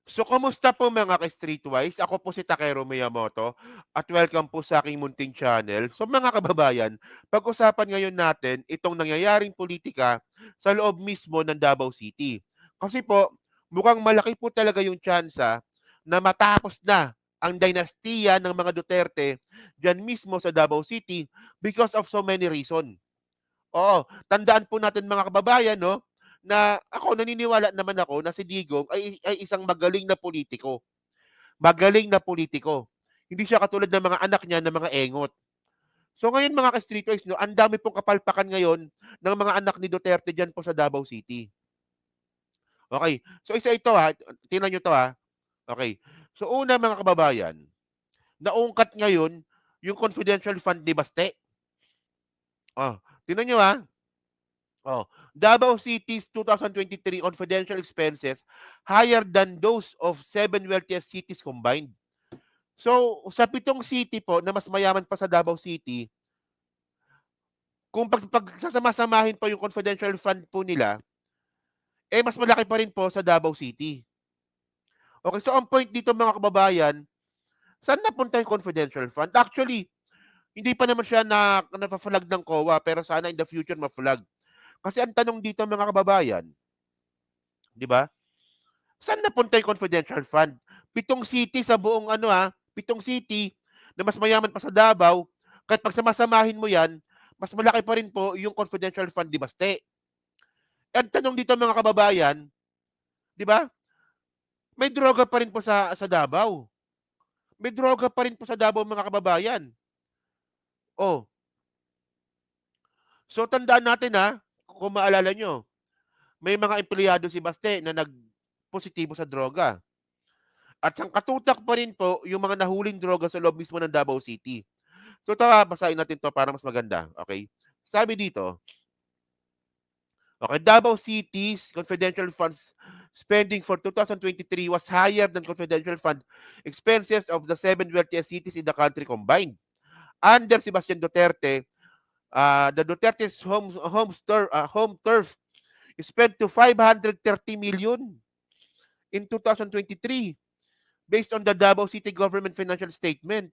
So, kamusta po mga ka-Streetwise? Ako po si Takero Miyamoto at welcome po sa aking munting channel. So mga kababayan, pag-usapan ngayon natin itong nangyayaring politika sa loob mismo ng Davao City. Kasi po, mukhang malaki po talaga yung tsansa na matapos na ang dinastiya ng mga Duterte dyan mismo sa Davao City because of so many reasons. Oo, tandaan po natin mga kababayan 'no, na ako naniniwala naman ako na si Digong ay isang magaling na politiko. Magaling na politiko. Hindi siya katulad ng mga anak niya na mga engot. So ngayon mga ka-streetwise 'no, ang dami pong kapalpakan ngayon ng mga anak ni Duterte diyan po sa Davao City. Okay, so isa ito ha, tingnan niyo 'to ha. Okay. So una mga kababayan, naungkat ngayon yung confidential fund ni Baste. Oh, tingnan niyo ha. Oh, Davao City's 2023 confidential expenses higher than those of 7 wealthiest cities combined. So, sa 7 city po na mas mayaman pa sa Davao City, kung pagsasama-samahin po yung confidential fund po nila, eh mas malaki pa rin po sa Davao City. Okay, so ang point dito mga kababayan, saan napunta yung confidential fund? Actually, hindi pa naman siya na-flag ng COA pero sana in the future ma-flag. Kasi ang tanong dito mga kababayan, 'di ba? Saan napunta yung confidential fund? 7 city sa buong ano 7 city na mas mayaman pa sa Davao, kahit pagsamasamahin mo yan, mas malaki pa rin po yung confidential fund ni Baste. Ang tanong dito mga kababayan, di ba? May droga pa rin po sa Davao. May droga pa rin po sa Davao mga kababayan. Oh, so tandaan natin kung maalala nyo, may mga empleyado si Baste na nagpositibo sa droga. At sangkatutak pa rin po yung mga nahuling droga sa loob mismo ng Davao City. So ito basahin natin to para mas maganda. Okay? Sabi dito, okay, Davao City's confidential funds spending for 2023 was higher than confidential fund expenses of the 7 wealthiest cities in the country combined. Under Sebastian Duterte, the Duterte's home turf spent to 530 million in 2023 based on the Davao City government financial statement.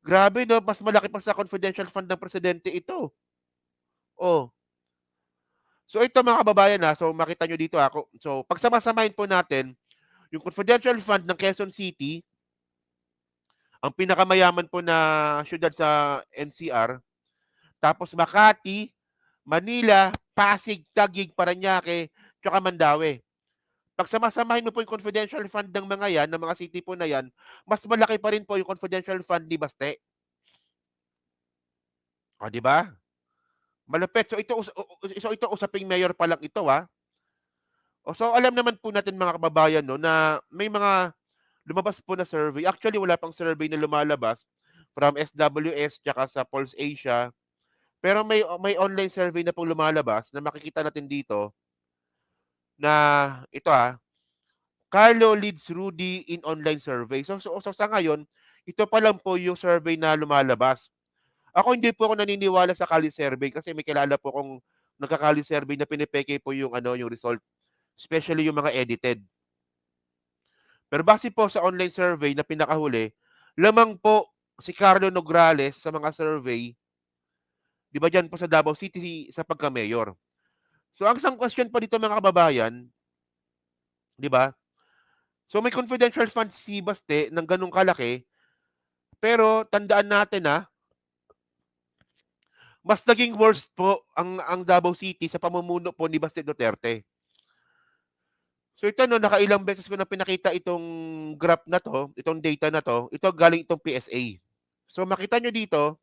Grabe no, mas malaki pa sa confidential fund ng presidente ito. Oh. So ito mga kababayan so makita nyo dito ako. So pagsama-samahin po natin yung confidential fund ng Quezon City, ang pinakamayaman po na syudad sa NCR, tapos Makati, Manila, Pasig, Taguig, Parañaque, tsaka Mandaue. Pagsama-samahin mo po yung confidential fund ng mga yan, ng mga city po na yan, mas malaki pa rin po yung confidential fund ni Baste. O, di ba? Malupit. So ito usaping mayor pa lang ito So alam naman po natin mga kababayan no na may mga lumabas po na survey. Actually wala pang survey na lumalabas from SWS tsaka sa Pulse Asia. Pero may online survey na po lumalabas na makikita natin dito na ito Carlo leads Rudy in online survey. So sa ngayon, ito pa lang po yung survey na lumalabas. Ako hindi po ako naniniwala sa Kali survey kasi may kilala po kung nagka-Kali survey na pinipeke po yung yung result, especially yung mga edited. Pero base po sa online survey na pinakahuli, lamang po si Carlo Nograles sa mga survey, 'di ba diyan po sa Davao City sa pagka-mayor. So ang isang question pa dito mga kababayan, 'di ba? So may confidential fund si Baste ng ganung kalaki, pero tandaan natin mas naging worst po ang Davao City sa pamumuno po ni Baste Duterte. So ito no, nakailang beses ko na pinakita itong graph na to, itong data na to, ito galing itong PSA. So makita nyo dito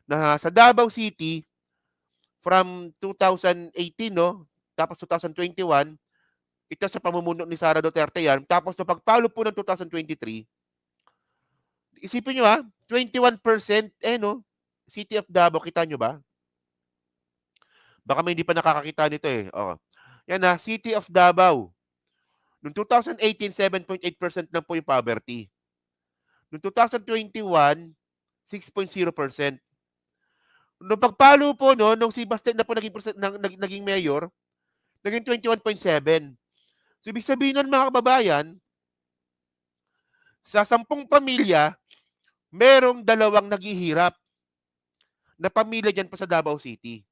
na sa Davao City from 2018 no, tapos 2021, ito sa pamumuno ni Sara Duterte yan, tapos no pagpalo po ng 2023, isipin nyo 21% no, City of Davao, kita nyo ba? Baka may hindi pa nakakakita nito Oh. Yan City of Davao. Noong 2018, 7.8% lang po yung poverty. Noong 2021, 6.0%. Nung pagpalo po no, nung si Baste na po naging mayor, naging 21.7. So, ibig sabihin nun mga kababayan, sa 10 pamilya, merong 2 naghihirap na pamilya diyan po sa Davao City.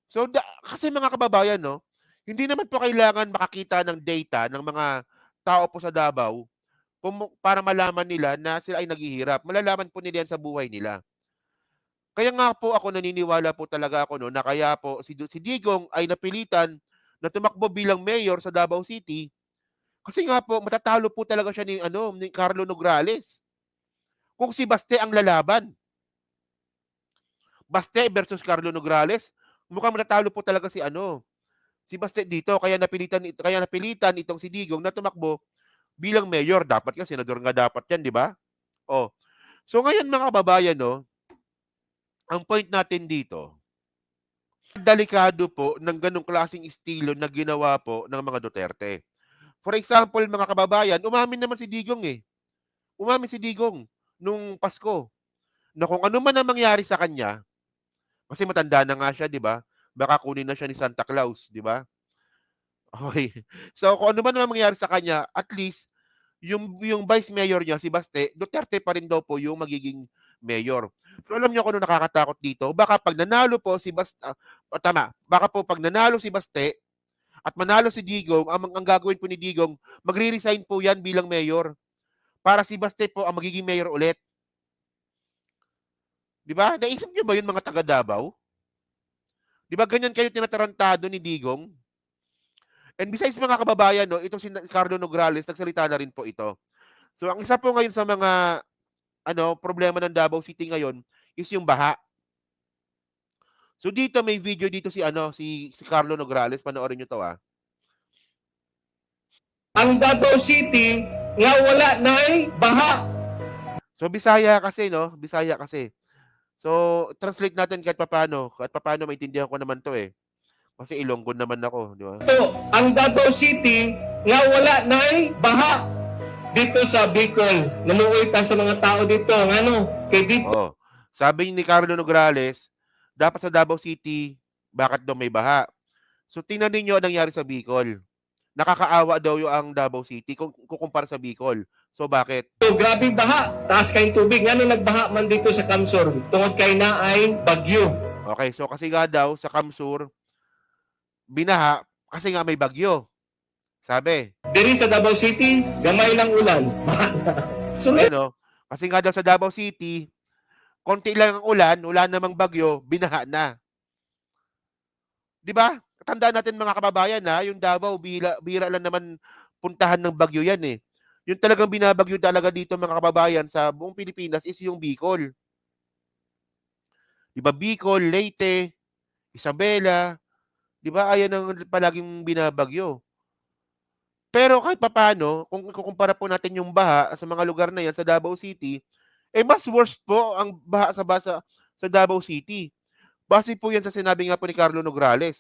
So, kasi mga kababayan 'no, hindi naman po kailangan makakita ng data ng mga tao po sa Davao para malaman nila na sila ay naghihirap. Malalaman po nila 'yan sa buhay nila. Kaya nga po ako naniniwala po talaga ako 'no, na kaya po si Digong ay napilitan na tumakbo bilang mayor sa Davao City, kasi nga po matatalo po talaga siya ni Carlo Nograles. Kung si Baste ang lalaban, Baste versus Carlo Nograles, mukhang matatalo po talaga si Baste dito, kaya napilitan itong si Digong na tumakbo bilang mayor. Dapat nga senador nga dapat 'yan, 'di ba? Oh, so ngayon mga kababayan 'no, ang point natin dito, delikado po ng gano'ng klaseng estilo na ginawa po ng mga Duterte. For example mga kababayan, umamin naman si Digong, eh. Umamin si Digong nung Pasko na kung ano man ang mangyari sa kanya, kasi matanda na nga siya, 'di ba? Baka kunin na siya ni Santa Claus, 'di ba? Okey. So, kung ano man ang mangyari sa kanya, at least yung vice mayor niya si Baste, Duterte pa rin daw po yung magiging mayor. Pero alam niyo kung ano nakakatakot dito? Baka 'pag nanalo po si tama, baka po 'pag nanalo si Baste at manalo si Digong, ang gagawin po ni Digong, magre-resign po 'yan bilang mayor para si Baste po ang magiging mayor ulit. 'Di ba? Naisip niyo ba 'yun mga taga Davao? 'Di ba ganyan kayo tinatarantado ni Digong? And besides mga kababayan 'no, itong si Carlo Nograles nagsalita na rin po ito. So ang isa po ngayon sa mga problema ng Davao City ngayon is yung baha. So dito may video dito si Carlo Nograles, panoorin niyo 'to, ah. Ang Davao City nga wala nay baha. So Bisaya kasi 'no, Bisaya kasi. So translate natin kahit papaano maintindihan ko naman 'to, eh. Kasi Ilonggo naman ako, 'di ba? Ito, ang Davao City nga wala nay baha. Dito sa Bicol, namuoy ta sa mga tao dito, ngano, kay dito. Oh, sabi ni Carlo Nograles, dapat sa Davao City, bakit daw may baha? So tingnan ninyo ang nangyari sa Bicol. Nakakaawa daw yung ang Davao City kung kukumpara sa Bicol. So bakit? So, grabe baha, taas kayong tubig. Ngano nagbaha man dito sa Kamsor, tungod kay na ay bagyo. Okay, so kasi nga daw sa Kamsur, binaha kasi nga may bagyo. Sabi. Diri sa Davao City, gamay lang ulan. Baha na. Sunod. Ayan, oh. Kasi nga daw sa Davao City, konti lang ang ulan, wala namang bagyo, binaha na. 'Di ba? Tandaan natin mga kababayan na yung Davao bihira lang naman puntahan ng bagyo 'yan, eh. Yung talagang binabagyo talaga dito mga kababayan sa buong Pilipinas is yung Bicol. 'Di ba Bicol, Leyte, Isabela, 'di ba ayan ang palaging binabagyo. Pero kahit papaano, kung ikukumpara po natin yung baha sa mga lugar na 'yan sa Davao City, eh, mas worst po ang baha sa Davao City. Base po 'yan sa sinabi nga po ni Carlo Nograles.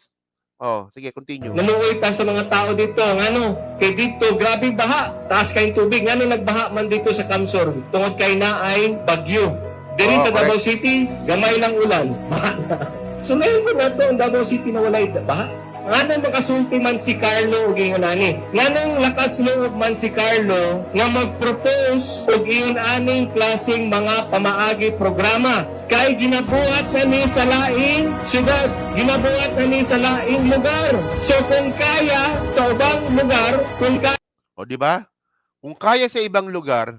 Oh, sige continue. Namuoy ta sa mga tao dito, ngano, kay dito, grabe baha, taas kayong tubig. Ngano nagbaha man dito sa Kamsor, tungod kay na ay bagyo. Diri Oo, sa Davao correct. City, gamay lang ulan. Baha na. Sunayin mo na to, ang Davao City na walay baha. Ngano makasulti man si Carlo ug ingon ani. Nganong lakas loob man si Carlo nga mag-propose og iyon aning klaseng mga pamaagi programa kay ginabuhat na ni sa laing syudad, ginabuhat na ni sa laing lugar. So kung kaya sa ubang lugar, kung Oh, 'di ba? Kung kaya sa ibang lugar,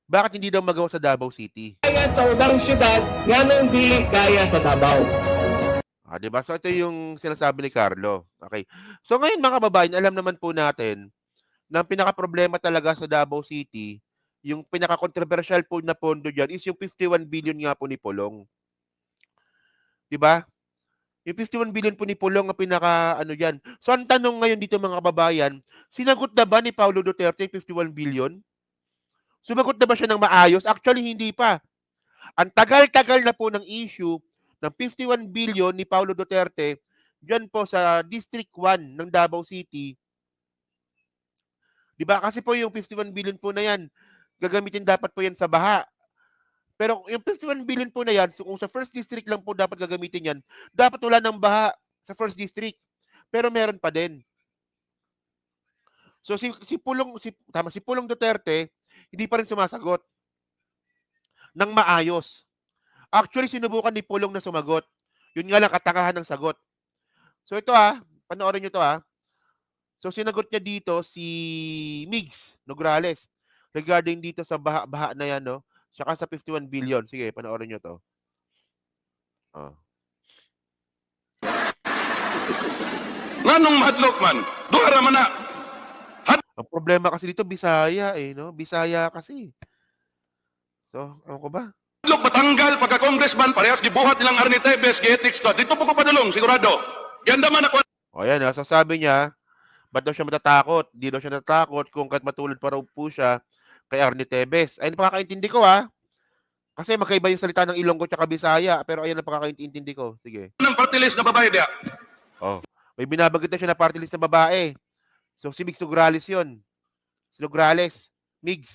bakit hindi daw magawa sa Davao City? kaya sa ubang syudad, nganong dili kaya sa Davao. 'Di ba? So ito yung sinasabi ni Carlo. Okay. So ngayon mga kababayan, alam naman po natin na ang pinakaproblema talaga sa Davao City, yung pinaka-controversial po na pondo diyan is yung 51 billion nga po ni Pulong, 'di ba? Yung 51 billion po ni Pulong ang pinaka-ano diyan. So ang tanong ngayon dito mga kababayan, sinagot na ba ni Paulo Duterte yung 51 billion? Sumagot na ba siya ng maayos? Actually hindi pa. Ang tagal-tagal na po ng issue ng 51 billion ni Paulo Duterte diyan po sa District 1 ng Davao City. 'Di ba? Kasi po yung 51 billion po na 'yan, gagamitin dapat po 'yan sa baha. Pero yung 51 billion po na 'yan, so kung sa first district lang po dapat gagamitin 'yan, dapat wala ng baha sa first district. Pero meron pa din. So si Pulong Duterte hindi pa rin sumasagot ng maayos. Actually sinubukan ni Pulong na sumagot. Yun nga lang katangahan ng sagot. So ito panoorin niyo 'to So sinagot niya dito si Migs Nograles regarding dito sa baha na 'yan 'no, tsaka sa 51 billion. Sige panoorin niyo 'to. Oh. Nganong mahadlok man? Duha ra man na. Ang problema kasi dito Bisaya no, Bisaya kasi. So, ewan ko ba? Hadlok matanggal pagka-congressman parehas gibuhat nilang Arnie Tevez gi-ethics code. Dito po ko padulong sigurado. Ganda man ako. O yan so sabi niya, ba't daw siya matatakot? Di daw siya natatakot kung kahit matulad pa raw po siya kay Arnie Tevez. Ayun ang pakakaintindi ko Kasi magkaiba yung salita ng Ilonggo tsaka Bisaya, pero ayan ang pakakaintindi ko. Sige. Ng party list na babae diya. Oh, may binabanggit na siya na party list na babae. So si Migs Nograles yun. Si Nograles. Migs.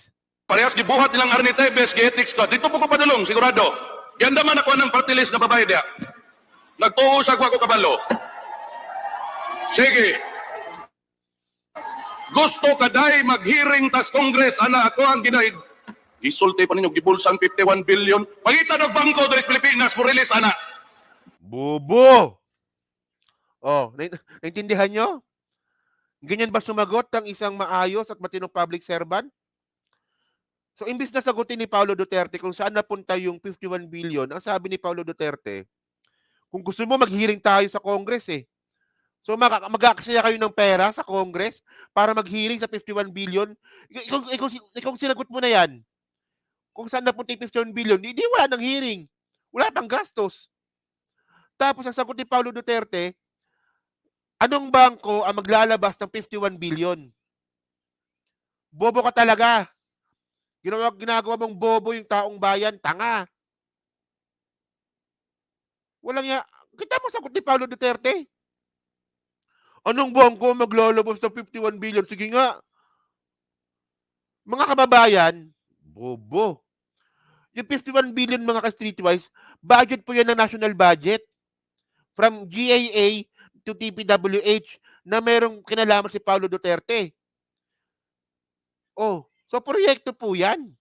Parehas gibuhat nilang Arnie Tevez gi-ethics code. Dito po ko padulong sigurado. Ganda man ako ng party list na babae diya. Nagtuo sa ako kabalo. Sige. Gusto kaday mag-hearing tas Congress ana ako ang ginaid. Gisulti pa ninyo gibulsan 51 billion. Pangita ng bangko diri sa Pilipinas mo release ana. Bubo! Oh, naintindihan nyo? Ganyan ba sumagot ang isang maayos at matinong public servant? So, imbis na sagutin ni Paulo Duterte kung saan napunta yung 51 billion, ang sabi ni Paulo Duterte, kung gusto mo mag-hearing tayo sa Congress So, mag-aaksaya kayo ng pera sa Congress para mag-hearing sa 51 billion. Ikaw sinagot mo na yan. Kung saan napunta yung 51 billion, hindi wala ng hearing. Wala pang gastos. Tapos, ang sagot ni Paulo Duterte, anong bangko ang maglalabas ng 51 billion? Bobo ka talaga. Ginagawa mong bobo yung taong bayan, tanga. Walang kita mo sagot ni Paulo Duterte. Anong bangko maglalabas ng 51 billion? Sige nga. Mga kababayan, bobo. Yung 51 billion mga ka-streetwise, budget po yan ng national budget. From GAA to TPWH na merong kinalaman si Paulo Duterte. So proyekto po yan.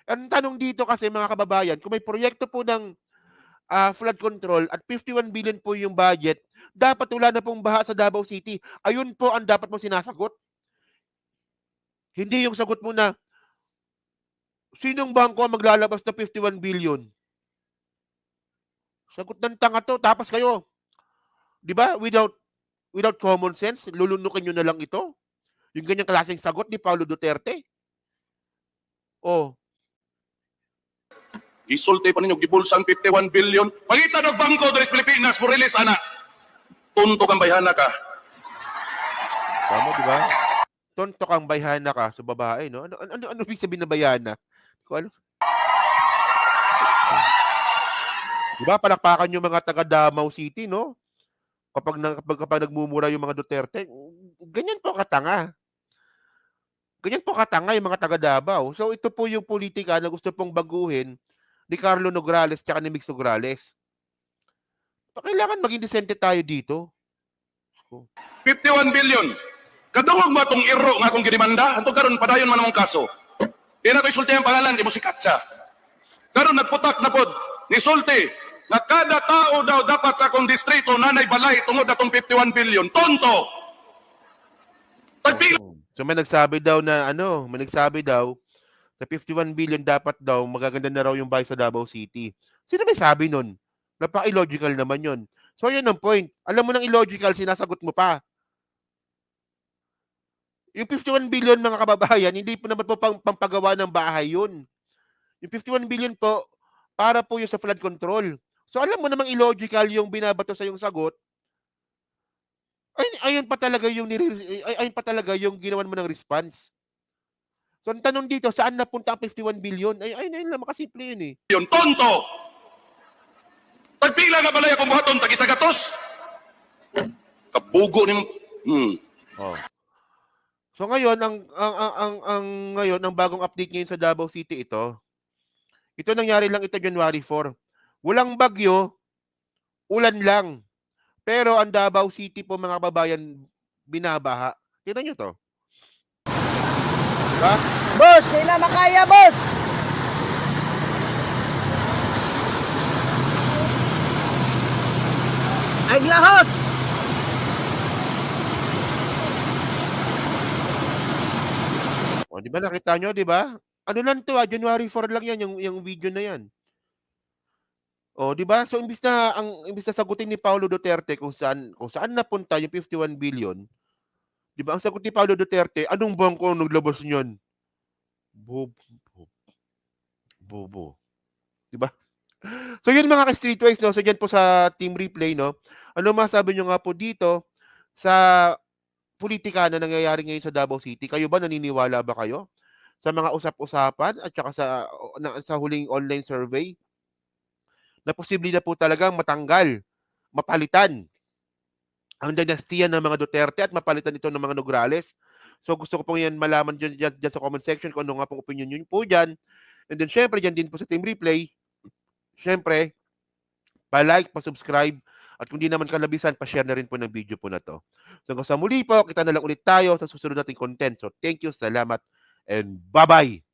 Ang tanong dito kasi mga kababayan, kung may proyekto po ng flood control at 51 billion po yung budget, dapat wala na pong baha sa Davao City. Ayun po ang dapat mo sinasagot. Hindi yung sagot mo na, sinong bangko ang maglalabas ng 51 billion? Sagot ng tanga to, tapos kayo, di ba, without common sense, lulunukin nyo na lang ito. Yung ganyang klaseng sagot ni Paulo Duterte. Gisulti pa ninyo gibulsan 51 billion. Pangita ng bangko diri sa Pilipinas mo release ana. Tunto kang bayhana ka. Tama, di ba? Tonto kang bayhana ka sa babae, no? Ano ibig sabihin na bayana? Kung ano? Di ba, palakpakan yung mga taga Davao City, no? Kapag nagmumura yung mga Duterte, ganyan po katanga. Ganyan po katanga yung mga taga Davao. So, ito po yung politika na gusto pong baguhin ni Carlo Nograles tsaka ni Migs Nograles. Kailangan maging decente tayo dito. 51 billion. Kadungog mo atong iro nga akong ginimanda, anto karon padayon man among kaso. Di na ko isulti ang pangalan, di mo si Katsa. Karon nagputak na pod, ni sulti, na kada tao daw dapat sa akong distrito nanay balay tungod atong 51 billion. Tonto! Pagpila! So may nagsabi daw na sa 51 billion dapat daw magaganda na raw yung bahay sa Davao City. Sino may sabi nun? Napaka-illogical naman yun. So yun ang point. Alam mo nang illogical, sinasagot mo pa. Yung 51 billion mga kababayan, hindi po naman po pampagawa ng bahay yun. Yung 51 billion po, para po yung sa flood control. So alam mo namang illogical yung binabato sa yung sagot. Ayun pa talaga yung ginawan mo ng response. So ang tanong dito, saan napunta ang 51 billion? Ayun lang, makasimple yun Yun, tonto! Pagpila nga balay akong buhaton, tag-isagatos! Kabugo ni mo. So ngayon, ang bagong update ngayon sa Davao City ito nangyari lang ito January 4. Walang bagyo, ulan lang. Pero ang Davao City po mga kababayan, binabaha. Tingnan niyo 'to. 'Di ba? Boss, kailan makaya, boss? Ay, glahos! O, 'di ba nakita niyo, 'di ba? Ano lang 'to, January 4 lang 'yan, yung video na 'yan. Oh, 'di ba? So imbis na sagutin ni Paulo Duterte kung saan napunta yung 51 billion, 'di ba? Ang sagot ni Paulo Duterte, "Anong bangko ang naglabas niyan?" Bobo, bobo, 'di ba? So yun mga ka-streetwise 'no, so diyan po sa Team Replay 'no, ano masabi niyo nga po dito sa pulitika na nangyayari ngayon sa Davao City? Kayo ba, naniniwala ba kayo sa mga usap-usapan at saka sa huling online survey na posible na po talagang matanggal, mapalitan ang dinastiya ng mga Duterte at mapalitan ito ng mga Nograles? So gusto ko pong yan malaman diyan sa comment section kung ano nga pong opinyon niyo po diyan. And then syempre diyan din po sa Team Replay, syempre pa-like, pa-subscribe, at kung di naman kalabisan, pa-share na rin po ng video po na 'to. So hanggang sa muli po, kita na lang ulit tayo sa susunod nating content. So thank you, salamat, and bye-bye!